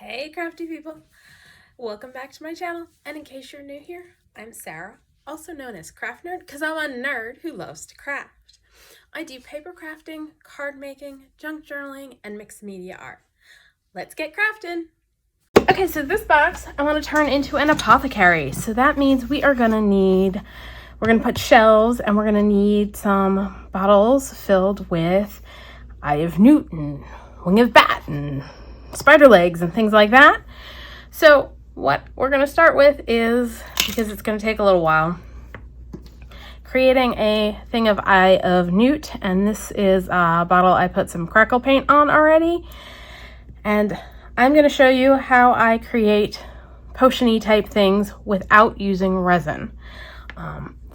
Hey crafty people, welcome back to my channel, and in case you're new here, I'm Sarah, also known as Craft Nerd because I'm a nerd who loves to craft. I do paper crafting, card making, junk journaling, and mixed media art. Let's get crafting! Okay, so this box I want to turn into an apothecary, so that means we're gonna put shelves and we're gonna need some bottles filled with Eye of Newt and Wing of Bat and spider legs and things like that. So what we're going to start with is, because it's going to take a little while, creating a thing of Eye of Newt, and this is a bottle I put some crackle paint on already, and I'm going to show you how I create potion-y type things without using resin.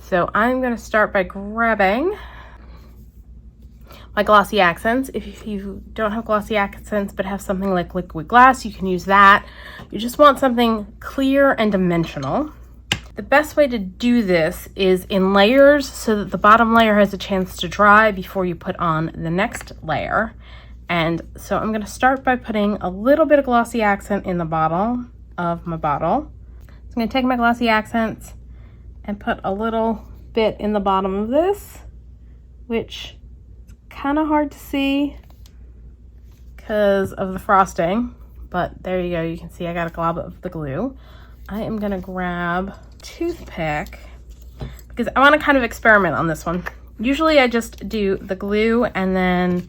So I'm going to start by grabbing my glossy accents. If you don't have glossy accents but have something like liquid glass, you can use that. You just want something clear and dimensional. The best way to do this is in layers so that the bottom layer has a chance to dry before you put on the next layer. And so I'm going to start by putting a little bit of glossy accent in the bottom of my bottle. So I'm going to take my glossy accents and put a little bit in the bottom of this, which kind of hard to see because of the frosting, but there you go. You can see I got a glob of the glue. I am gonna grab a toothpick because I want to kind of experiment on this one. Usually I just do the glue and then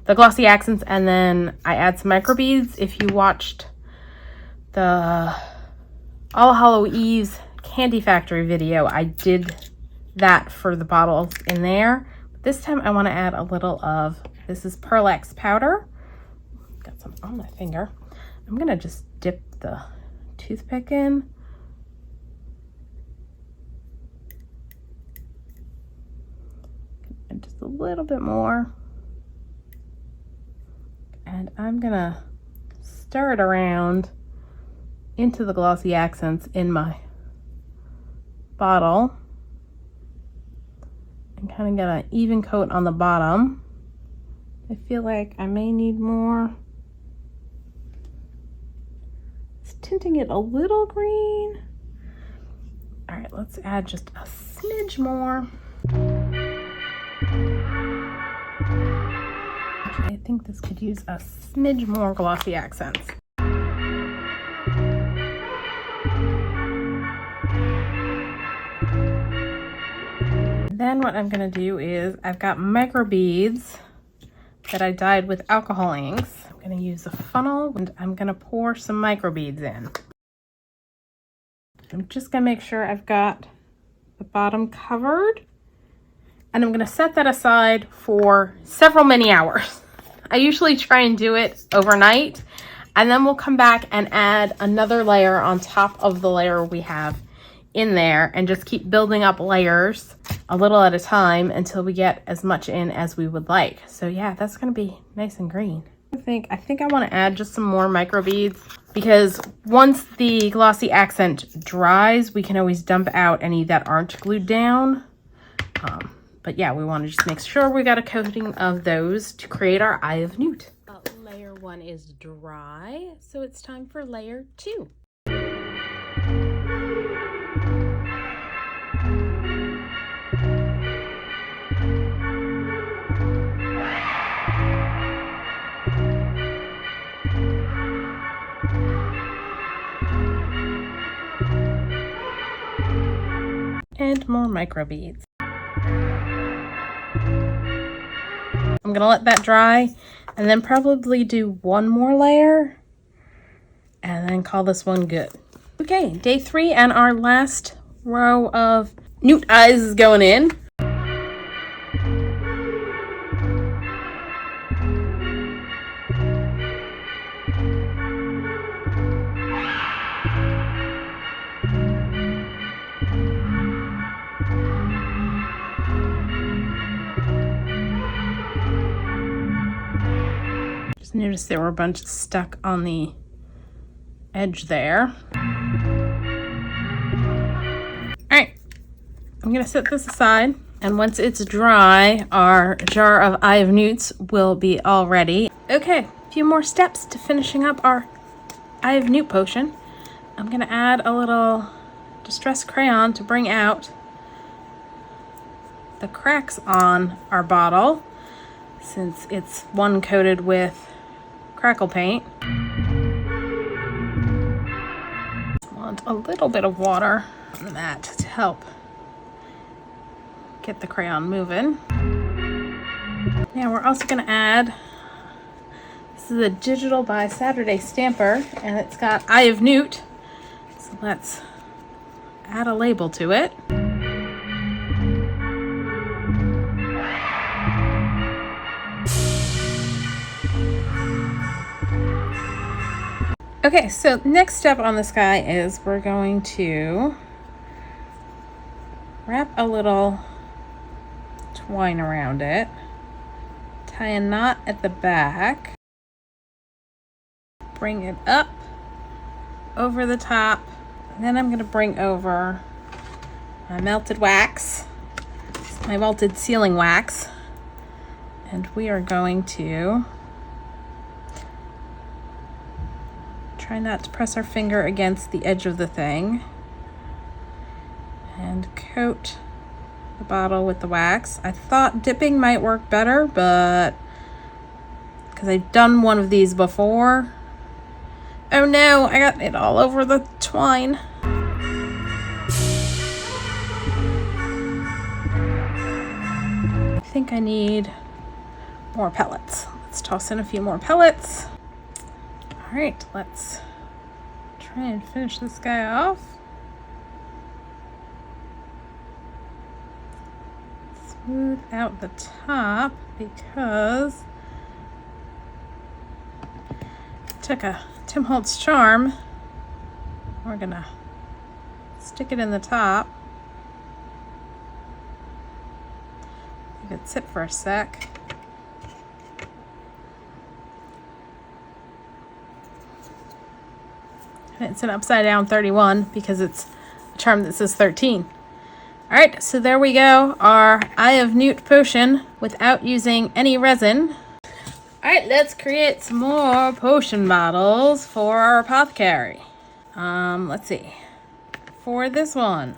the glossy accents and then I add some microbeads. If you watched the All Hallow Eve's Candy Factory video, I did that for the bottles in there. This time I want to add a little of, this is Perlax powder. Got some on my finger. I'm going to just dip the toothpick in. And just a little bit more. And I'm going to stir it around into the glossy accents in my bottle. And kind of get an even coat on the bottom. I feel like I may need more. It's tinting it a little green. All right, let's add just a smidge more. Actually, I think this could use a smidge more glossy accents. Then what I'm going to do is I've got micro beads that I dyed with alcohol inks. I'm going to use a funnel and I'm going to pour some micro beads in. I'm just going to make sure I've got the bottom covered, and I'm going to set that aside for many hours. I usually try and do it overnight, and then we'll come back and add another layer on top of the layer we have in there and just keep building up layers a little at a time until we get as much in as we would like. So yeah, that's gonna be nice and green. I think I want to add just some more micro beads because once the glossy accent dries, we can always dump out any that aren't glued down. But yeah, we want to just make sure we got a coating of those to create our Eye of Newt. Layer 1 is dry, so it's time for layer 2. And more micro beads. I'm gonna let that dry and then probably do one more layer and then call this one good. Okay, day 3 and our last row of newt eyes is going in. Notice there were a bunch stuck on the edge there. All right, I'm gonna set this aside, and once it's dry, our jar of Eye of Newts will be all ready. Okay, a few more steps to finishing up our Eye of Newt potion, I'm gonna add a little distress crayon to bring out the cracks on our bottle, since it's one coated with crackle paint. Want a little bit of water on that to help get the crayon moving. Now we're also going to add, this is a Digital by Saturday stamper, and it's got Eye of Newt, so let's add a label to it. Okay, so next step on this guy is we're going to wrap a little twine around it, tie a knot at the back, bring it up over the top, and then I'm going to bring over my melted wax, my melted sealing wax, and we are going to try not to press our finger against the edge of the thing and coat the bottle with the wax. I thought dipping might work better, but because I've done one of these before. Oh no, I got it all over the twine. I think I need more pellets. Let's toss in a few more pellets. All right, let's try and finish this guy off. Smooth out the top because I took a Tim Holtz charm. We're gonna stick it in the top. Leave it sit for a sec. And it's an upside down 31 because it's a charm that says 13. All right, so there we go, our Eye of Newt potion without using any resin. All right, let's create some more potion bottles for our apothecary. Let's see. For this one,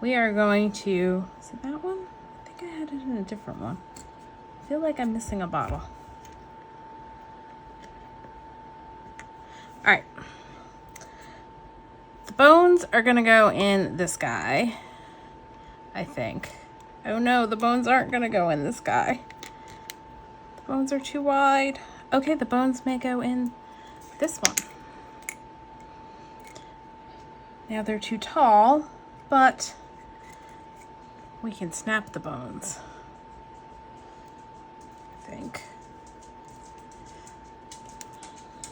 we are going to, is it that one? I think I had it in a different one. I feel like I'm missing a bottle. All right. The bones are gonna go in this guy, I think. Oh no, the bones aren't gonna go in this guy. The bones are too wide. Okay, the bones may go in this one. Now they're too tall, but we can snap the bones, I think.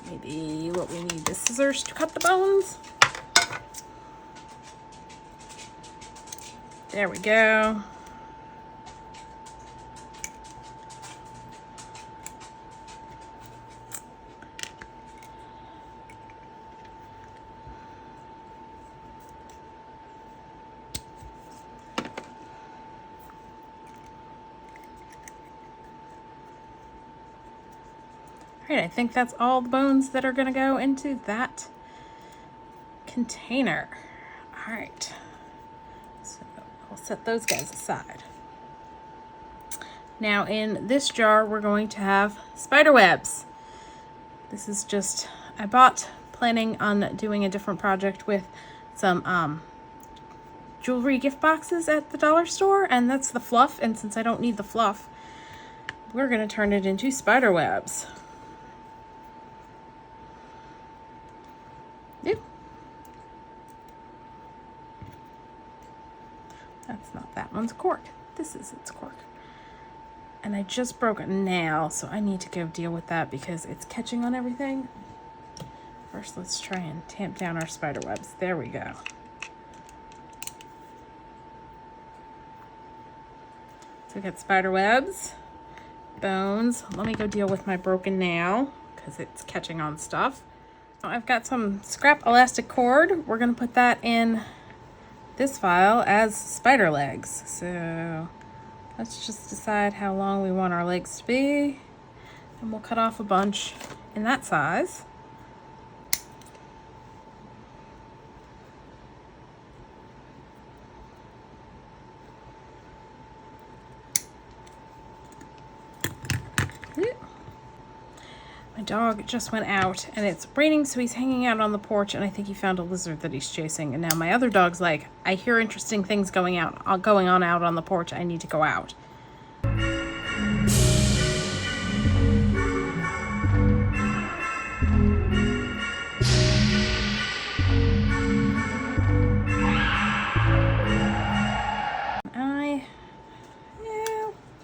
Maybe what we need is scissors to cut the bones. There we go. All right, I think that's all the bones that are going to go into that container. All right. I'll set those guys aside. Now in this jar, we're going to have spider webs. This is just, I bought, planning on doing a different project with some jewelry gift boxes at the dollar store, and that's the fluff. And since I don't need the fluff, we're going to turn it into spider webs. Yep. That's not that one's cork. This is its cork. And I just broke a nail, so I need to go deal with that because it's catching on everything. First, let's try and tamp down our spider webs. There we go. So we got spider webs, bones. Let me go deal with my broken nail because it's catching on stuff. I've got some scrap elastic cord. We're gonna put that in this file as spider legs. So let's just decide how long we want our legs to be, and we'll cut off a bunch in that size. dog just went out and it's raining, so he's hanging out on the porch, and I think he found a lizard that he's chasing. And now my other dog's like, I hear interesting things going on out on the porch. I need to go out.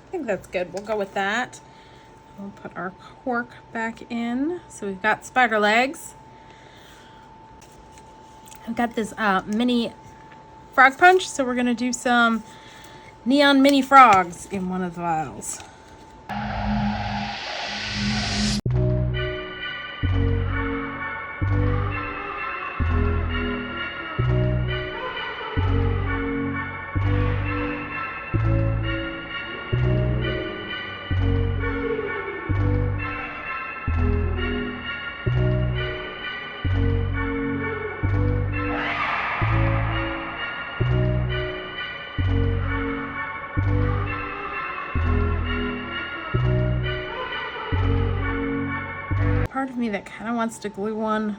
I think that's good. We'll go with that. We'll put our cork back in. So we've got spider legs. I've got this mini frog punch, so we're gonna do some neon mini frogs in one of the vials. Part of me that kind of wants to glue one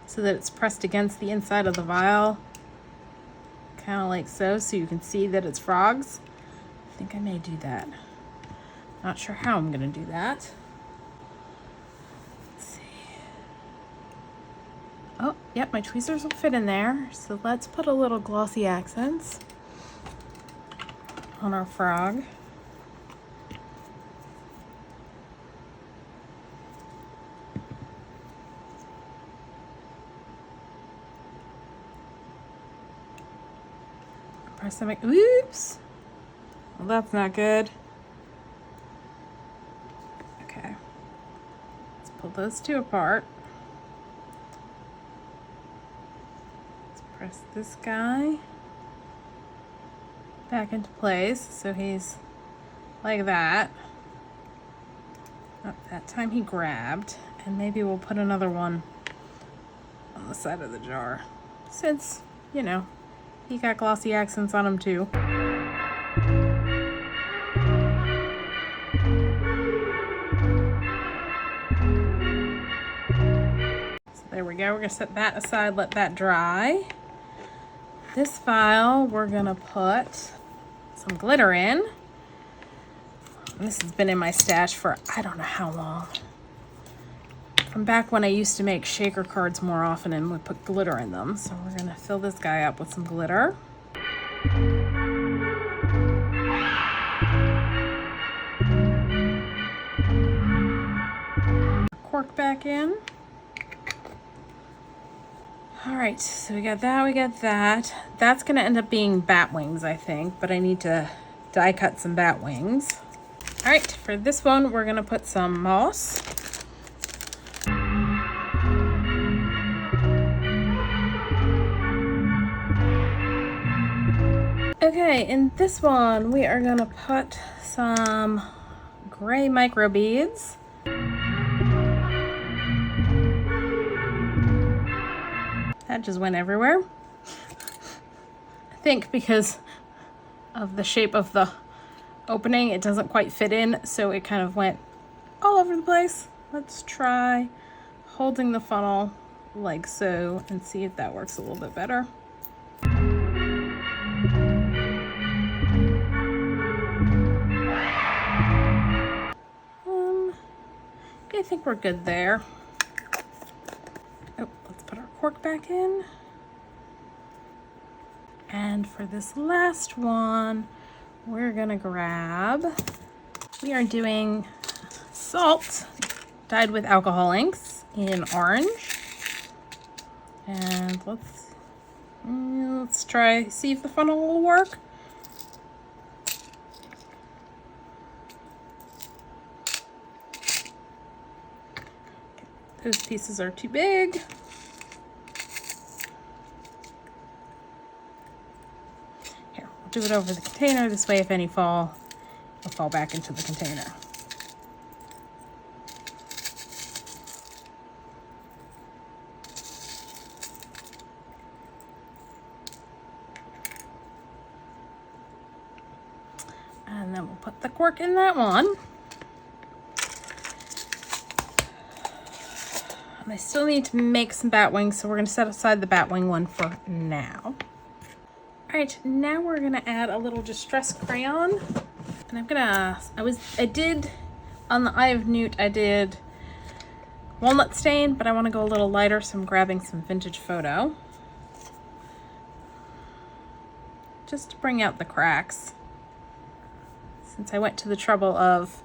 so that it's pressed against the inside of the vial, kind of like so you can see that it's frogs. I think I may do that. Not sure how I'm gonna do that. Let's see. Oh, yep, my tweezers will fit in there. So let's put a little glossy accents on our frog. Oops. Well, that's not good. Okay. Let's pull those two apart. Let's press this guy back into place so he's like that. Oh, that time he grabbed. And maybe we'll put another one on the side of the jar since, you know, he got glossy accents on him too. So there we go. We're gonna set that aside, let that dry. This vial, we're gonna put some glitter in. This has been in my stash for I don't know how long. From back when I used to make shaker cards more often and would put glitter in them. So we're gonna fill this guy up with some glitter. Cork back in. All right, so we got that, we got that. That's gonna end up being bat wings, I think, but I need to die cut some bat wings. All right, for this one, we're gonna put some moss. Okay, in this one, we are gonna put some gray micro beads. That just went everywhere. I think because of the shape of the opening, it doesn't quite fit in, so it kind of went all over the place. Let's try holding the funnel like so and see if that works a little bit better. I think we're good there. Oh, let's put our cork back in. And for this last one, we're gonna grab, we are doing salt dyed with alcohol inks in orange. And let's try, see if the funnel will work. Those pieces are too big. Here, we'll do it over the container. This way, if any fall, it'll fall back into the container. And then we'll put the cork in that one. I still need to make some bat wings, so we're going to set aside the bat wing one for now. All right, now we're going to add a little distress crayon. And I'm going to, I did, on the Eye of Newt, I did walnut stain, but I want to go a little lighter, so I'm grabbing some Vintage Photo. Just to bring out the cracks. Since I went to the trouble of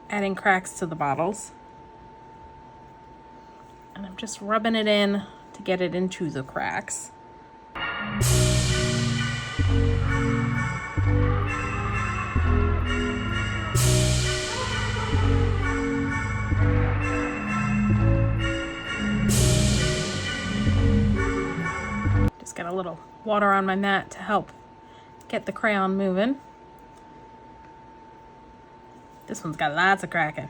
adding cracks to the bottles. And I'm just rubbing it in to get it into the cracks. Just got a little water on my mat to help get the crayon moving. This one's got lots of cracking.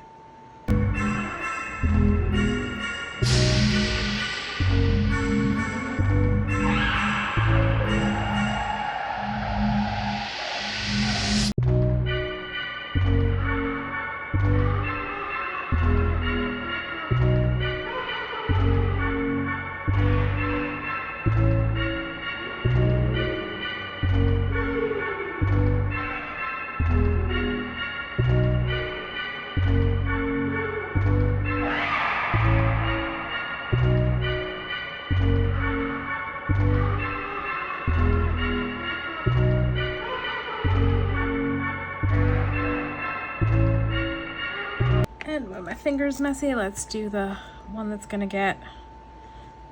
And when my finger's messy, let's do the one that's gonna get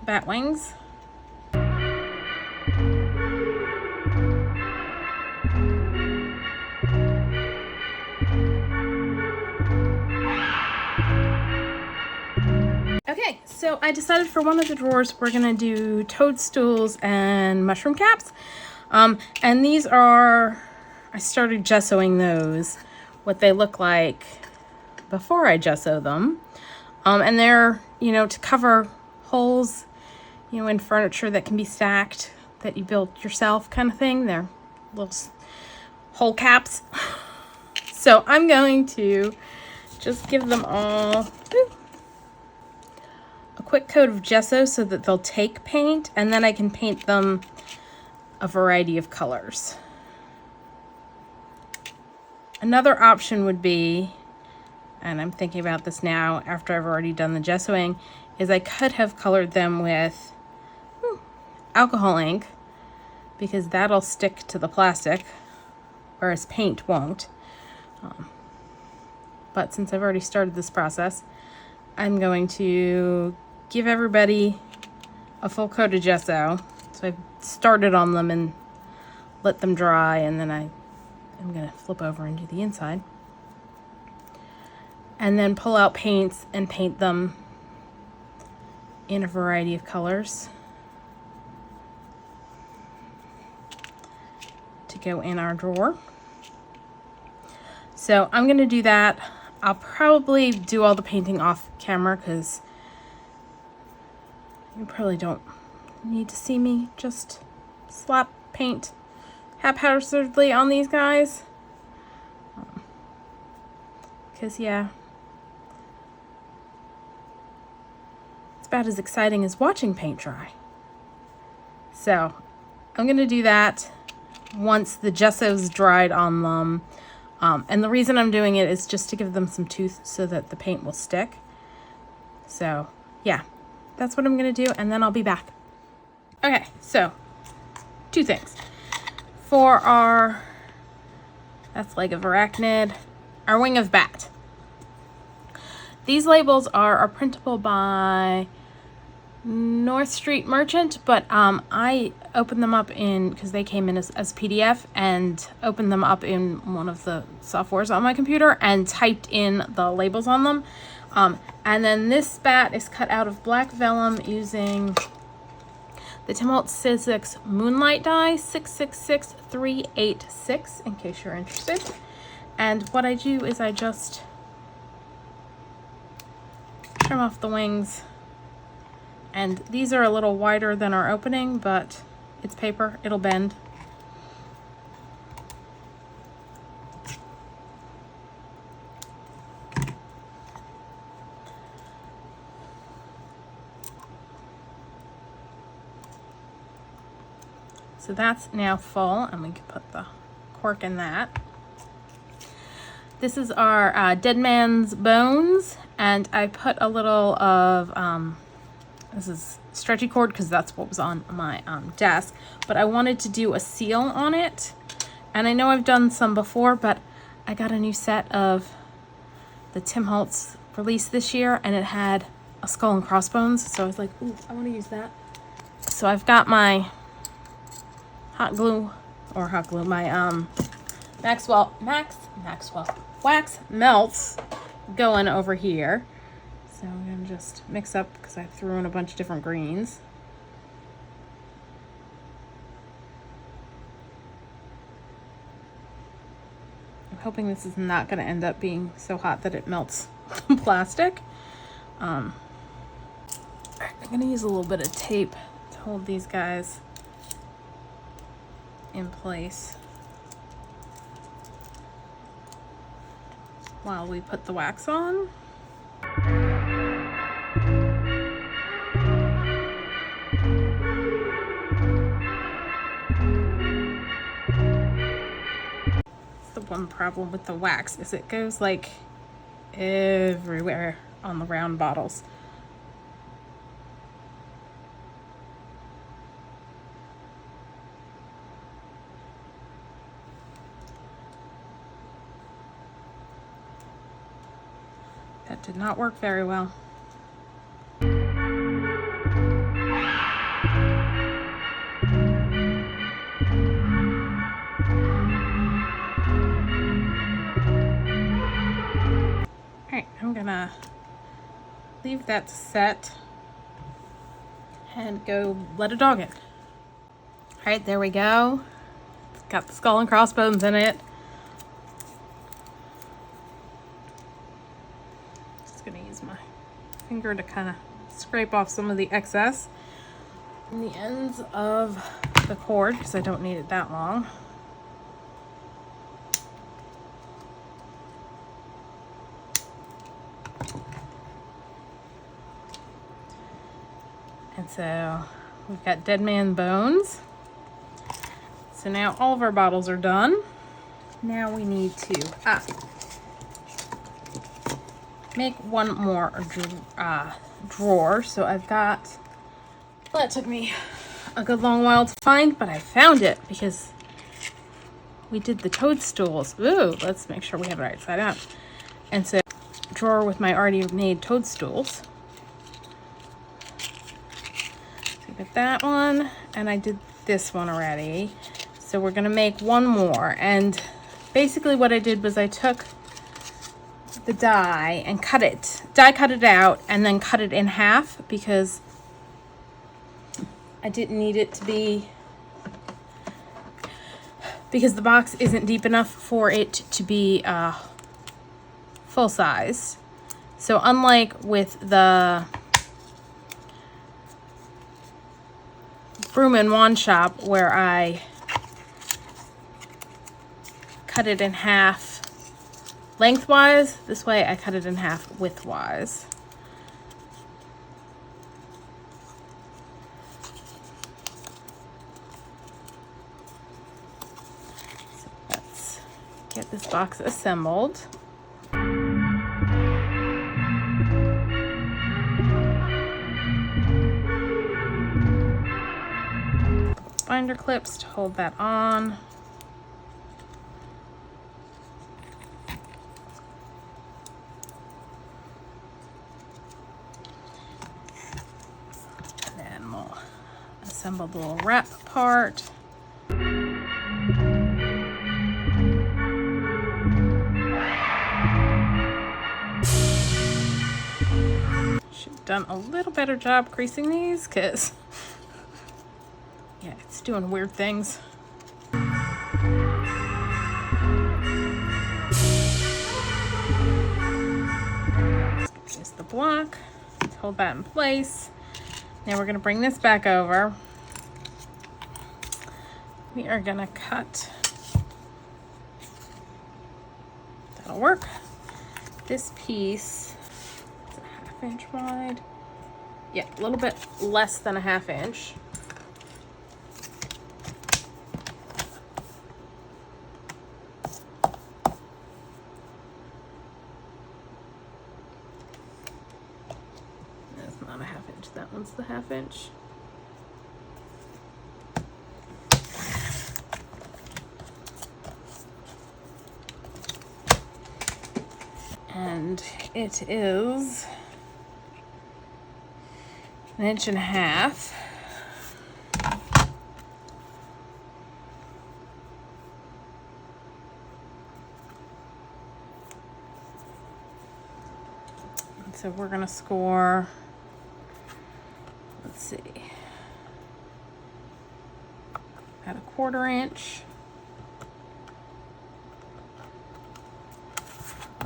bat wings. Okay, so I decided for one of the drawers we're gonna do toadstools and mushroom caps. And these are, I started gessoing those, what they look like before I gesso them. And they're, you know, to cover holes, you know, in furniture that can be stacked, that you built yourself kind of thing. They're little hole caps. So I'm going to just give them all a quick coat of gesso so that they'll take paint, and then I can paint them a variety of colors. Another option would be, and I'm thinking about this now after I've already done the gessoing, is I could have colored them with alcohol ink, because that'll stick to the plastic, whereas paint won't. But since I've already started this process, I'm going to give everybody a full coat of gesso. So I've started on them and let them dry, and then I'm going to flip over and do the inside. And then pull out paints and paint them in a variety of colors to go in our drawer. So I'm going to do that. I'll probably do all the painting off camera because you probably don't need to see me just slap paint haphazardly on these guys. Because, yeah, it's about as exciting as watching paint dry. So I'm going to do that once the gesso's dried on them. And the reason I'm doing it is just to give them some tooth so that the paint will stick. So yeah, that's what I'm going to do, and then I'll be back. Okay, so two things. For our, that's leg of arachnid, our wing of bat. These labels are printable by North Street Merchant, but I opened them up in, because they came in as PDF, and opened them up in one of the softwares on my computer and typed in the labels on them. And then this bat is cut out of black vellum using the Tim Holtz Sizzix Moonlight die 666386, in case you're interested. And what I do is I just trim off the wings. And these are a little wider than our opening, but it's paper, it'll bend. So that's now full, and we can put the cork in that. This is our Dead Man's Bones, and I put a little of, this is stretchy cord because that's what was on my desk, but I wanted to do a seal on it. And I know I've done some before, but I got a new set of the Tim Holtz release this year, and it had a skull and crossbones, so I was like, ooh, I want to use that. So I've got my my Maxwell wax melts going over here. So I'm gonna just mix up because I threw in a bunch of different greens. I'm hoping this is not gonna end up being so hot that it melts the plastic. I'm gonna use a little bit of tape to hold these guys in place while we put the wax on. The one problem with the wax is it goes like everywhere on the round bottles. That did not work very well. Alright, I'm gonna leave that set and go let it dog it. Alright, there we go. It's got the skull and crossbones in it. Gonna use my finger to kind of scrape off some of the excess in the ends of the cord because I don't need it that long. And so we've got Dead Man Bones. So now all of our bottles are done. Now we need to make one more drawer. So I've got, well, it took me a good long while to find, but I found it because we did the toadstools. Ooh, let's make sure we have it right side up. And so drawer with my already made toadstools. So I got that one, and I did this one already. So we're gonna make one more. And basically what I did was I took the die and cut it out and then cut it in half because I didn't need it to be, because the box isn't deep enough for it to be full size. So unlike with the Broom and Wand Shop where I cut it in half lengthwise, this way I cut it in half widthwise. So let's get this box assembled. Binder clips to hold that on. Assemble the little wrap part. Should have done a little better job creasing these because, yeah, it's doing weird things. Use the block to hold that in place. Now we're going to bring this back over. We are going to cut, that'll work. This piece is a 1/2 inch wide. Yeah, a little bit less than a 1/2 inch. not a 1/2 inch. That one's the 1/2 inch. And it is 1.5 inches. So we're gonna score, let's see, at 1/4 inch.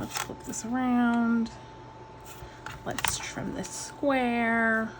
Let's flip this around. Let's trim this square.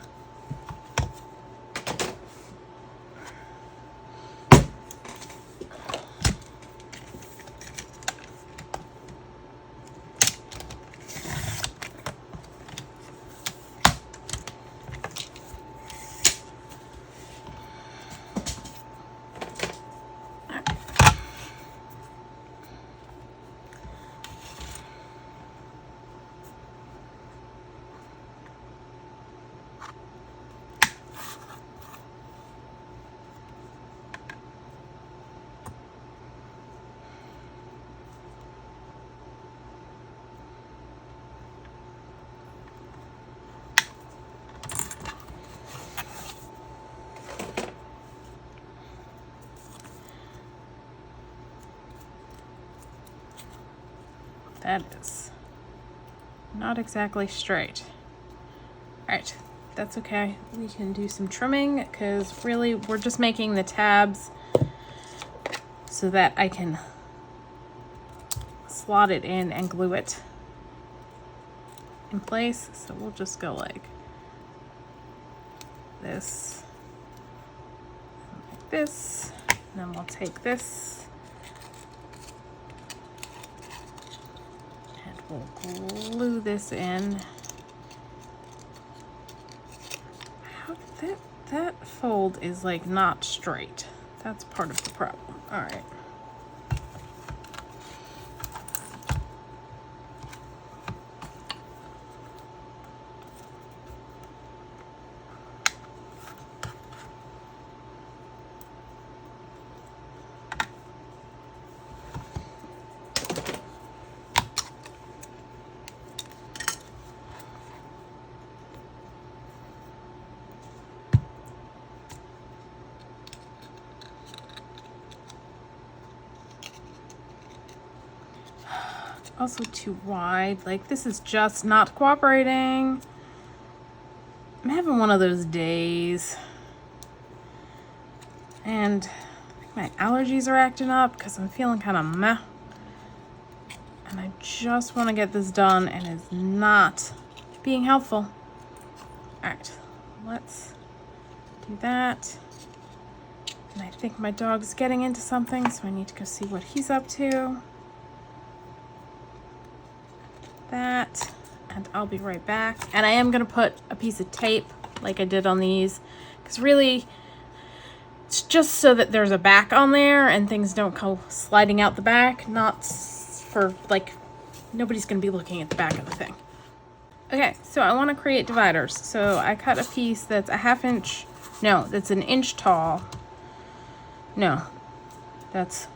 That is not exactly straight. All right, that's okay. We can do some trimming because really we're just making the tabs so that I can slot it in and glue it in place. So we'll just go like this, like this, and then we'll take this. We'll glue this in. How did that fold is like not straight. That's part of the problem. All right. Also too wide. Like, this is just not cooperating. I'm having one of those days. And my allergies are acting up because I'm feeling kind of meh. And I just want to get this done and it's not being helpful. All right, let's do that. And I think my dog's getting into something, so I need to go see what he's up to. That, and I'll be right back. And I am gonna put a piece of tape like I did on these, because really it's just so that there's a back on there and things don't go sliding out the back, not for like, nobody's gonna be looking at the back of the thing. Okay, so I want to create dividers. So I cut a piece that's a 1/2 inch, no, that's 1 inch tall. No, that's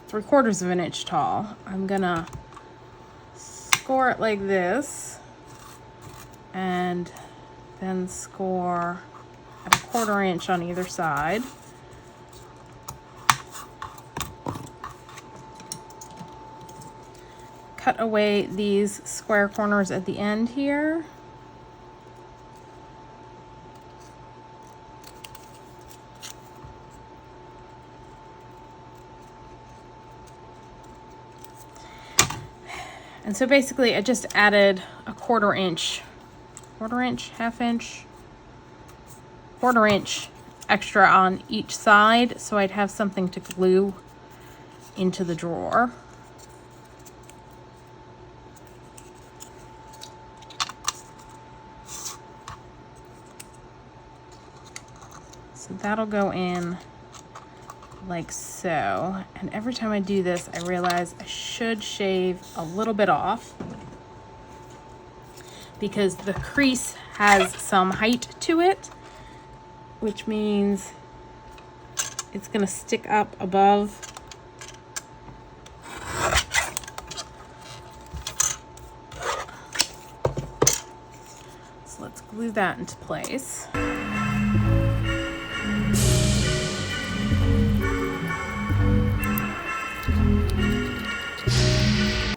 3/4 of an inch tall. I'm gonna score it like this and then score at 1/4 inch on either side. Cut away these square corners at the end here. And so basically I just added a 1/4 inch, 1/4 inch extra on each side, so I'd have something to glue into the drawer. So that'll go in like so, and every time I do this I realize I should shave a little bit off because the crease has some height to it, which means it's going to stick up above. So let's glue that into place.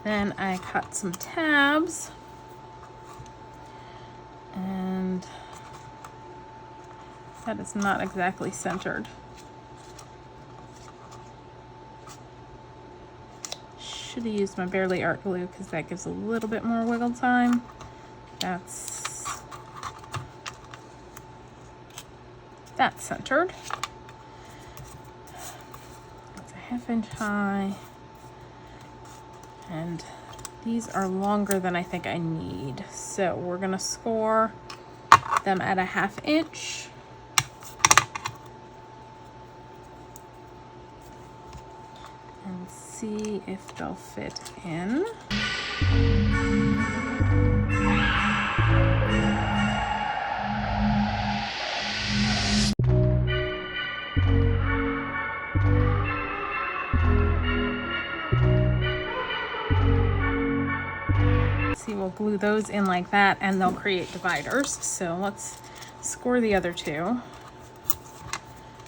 Then I cut some tabs, and that is not exactly centered. Should have used my Barely Art glue because that gives a little bit more wiggle time. That's centered. It's a 1/2 inch high. And these are longer than I think I need. So we're gonna score them at a 1/2 inch. And see if they'll fit in. We'll glue those in like that and they'll create dividers. So let's score the other two.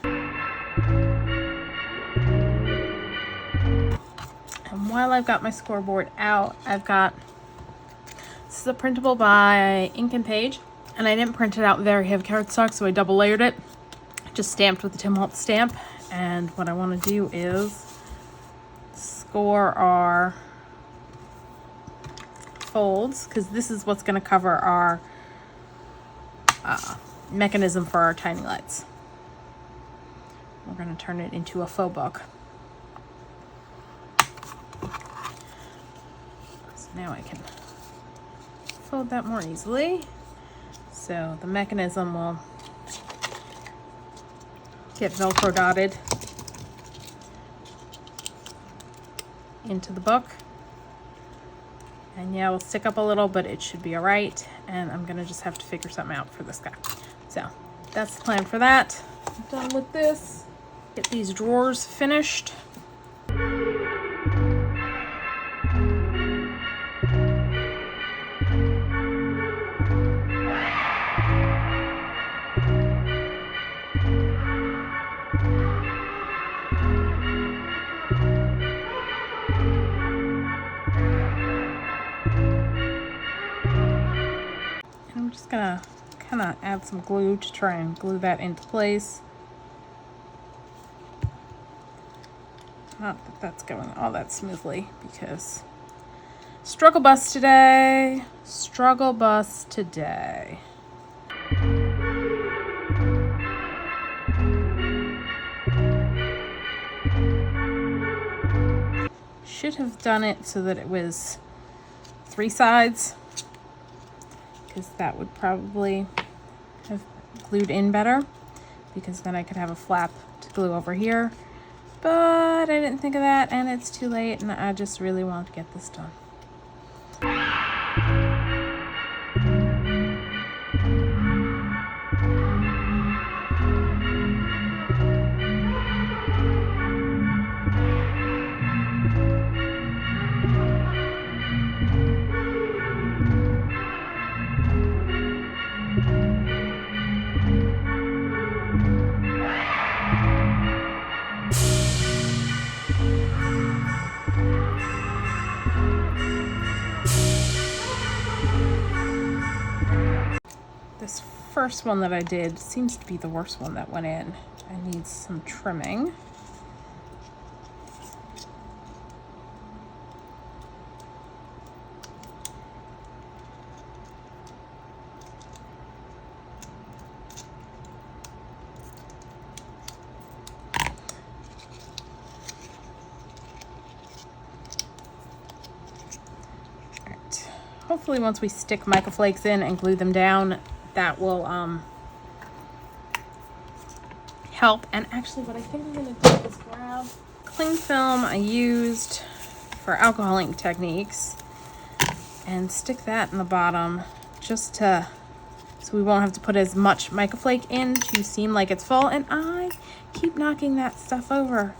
And while I've got my scoreboard out, this is a printable by Ink and Page, and I didn't print it out very heavy cardstock, so I double layered it, just stamped with the Tim Holtz stamp. And what I want to do is score our folds, because this is what's going to cover our mechanism for our tiny lights. We're going to turn it into a faux book. So now I can fold that more easily. So the mechanism will get Velcro dotted into the book. And yeah, we'll stick up a little, but it should be all right. And I'm gonna just have to figure something out for this guy. So that's the plan for that. I'm done with this. Get these drawers finished. I'm just gonna kind of add some glue to try and glue that into place. Not that that's going all that smoothly, because struggle bus today. Struggle bus today. Should have done it so that it was 3 sides, because that would probably have glued in better, because then I could have a flap to glue over here. But I didn't think of that, and it's too late, and I just really want to get this done. This first one that I did seems to be the worst one that went in. I need some trimming. Alright. Hopefully once we stick mica flakes in and glue them down, that will help. And actually what I think I'm going to do is grab cling film I used for alcohol ink techniques and stick that in the bottom just to, so we won't have to put as much microflake in to seem like it's full. And I keep knocking that stuff over.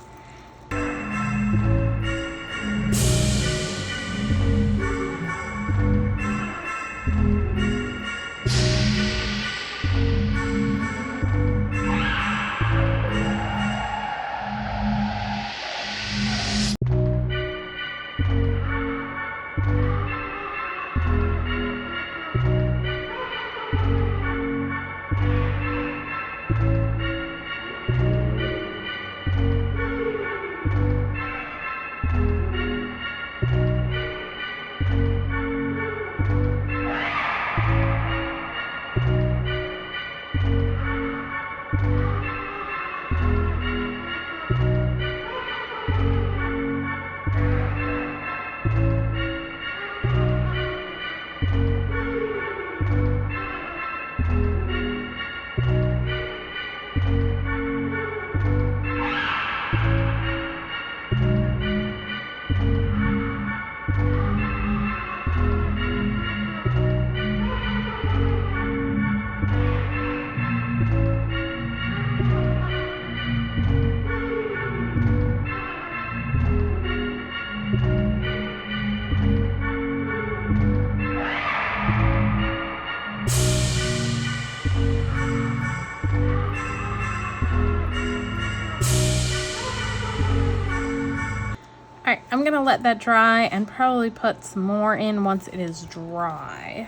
Alright, I'm gonna let that dry and probably put some more in once it is dry.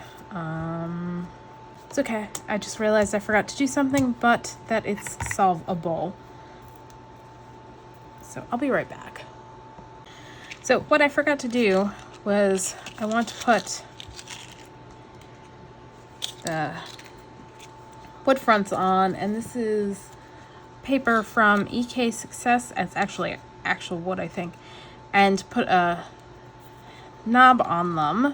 It's okay. I just realized I forgot to do something, but that it's solvable. So I'll be right back. So what I forgot to do was I want to put the wood fronts on, and this is paper from EK Success. It's actually actual wood, I think. And put a knob on them.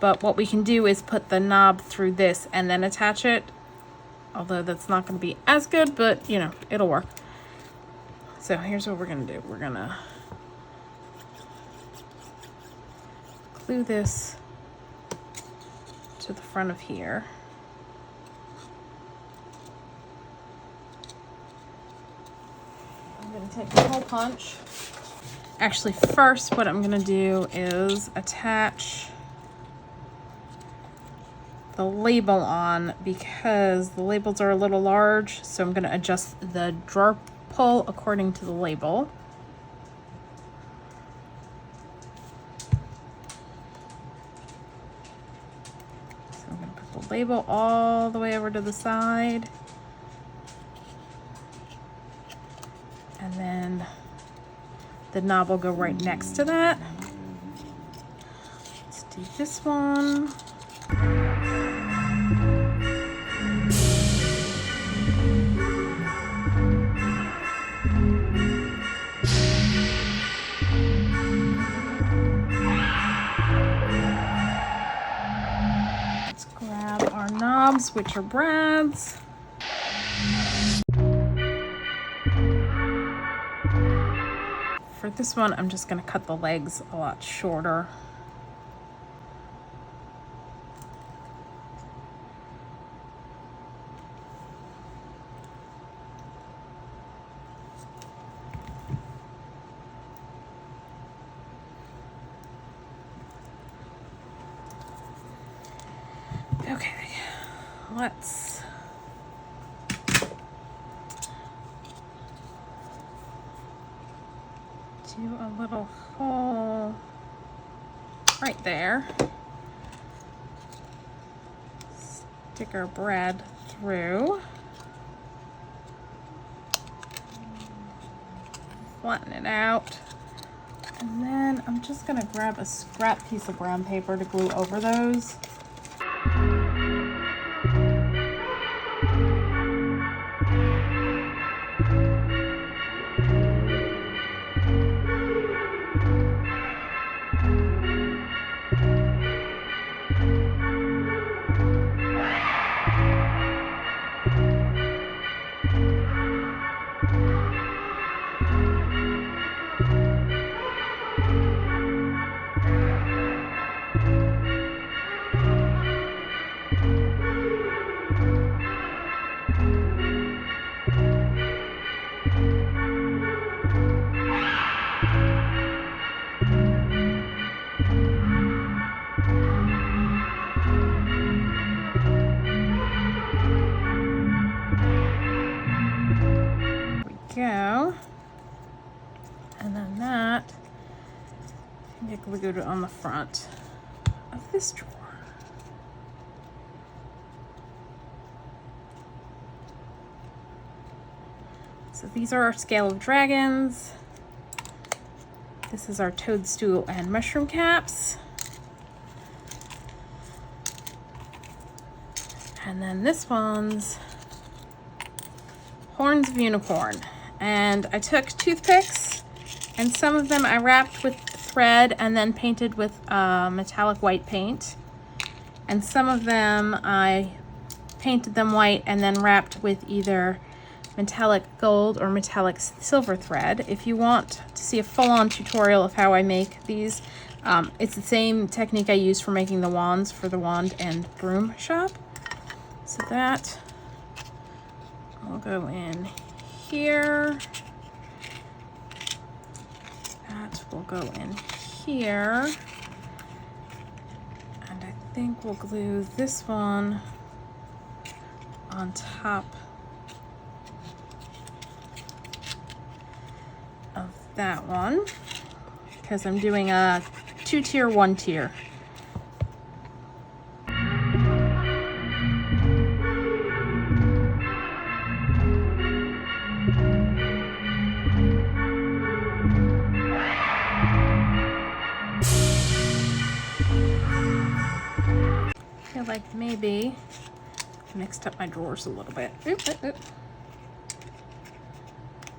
But what we can do is put the knob through this and then attach it. Although that's not going to be as good, but you know, it'll work. So here's what we're going to do. We're going to glue this to the front of here. I'm going to take a hole punch. Actually, first what I'm going to do is attach the label on, because the labels are a little large, so I'm going to adjust the drawer pull according to the label. So I'm going to put the label all the way over to the side, and then the knob will go right next to that. Let's do this one. Let's grab our knobs, which are brads. For this one, I'm just going to cut the legs a lot shorter. Okay, let's do a little hole right there. Stick our brad through. Flatten it out. And then I'm just going to grab a scrap piece of brown paper to glue over those. go. And then that can get glued on the front of this drawer. So these are our scale of dragons. This is our toadstool and mushroom caps. And then this one's horns of unicorn. And I took toothpicks, and some of them I wrapped with thread and then painted with metallic white paint. And some of them I painted them white and then wrapped with either metallic gold or metallic silver thread. If you want to see a full-on tutorial of how I make these, it's the same technique I use for making the wands for the wand and broom shop. So that will go in here. That will go in here. And I think we'll glue this one on top of that one, because I'm doing a 2-tier, 1-tier. I feel like maybe I mixed up my drawers a little bit. Oop.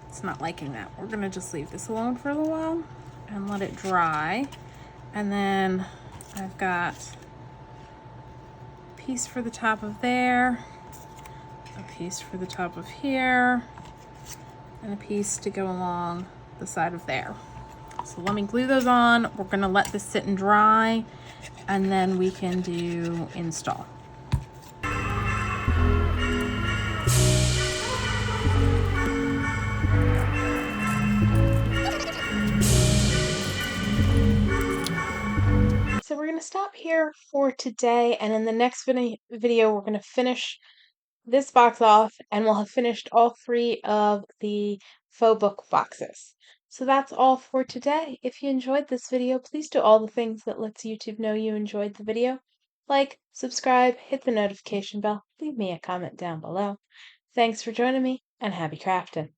It's not liking that. We're gonna just leave this alone for a little while and let it dry. And then I've got a piece for the top of there, a piece for the top of here, and a piece to go along the side of there. So let me glue those on. We're gonna let this sit and dry, and then we can do install. So we're going to stop here for today, and in the next video we're going to finish this box off, and we'll have finished all 3 of the faux book boxes. So that's all for today. If you enjoyed this video, please do all the things that lets YouTube know you enjoyed the video. Like, subscribe, hit the notification bell, leave me a comment down below. Thanks for joining me, and happy crafting!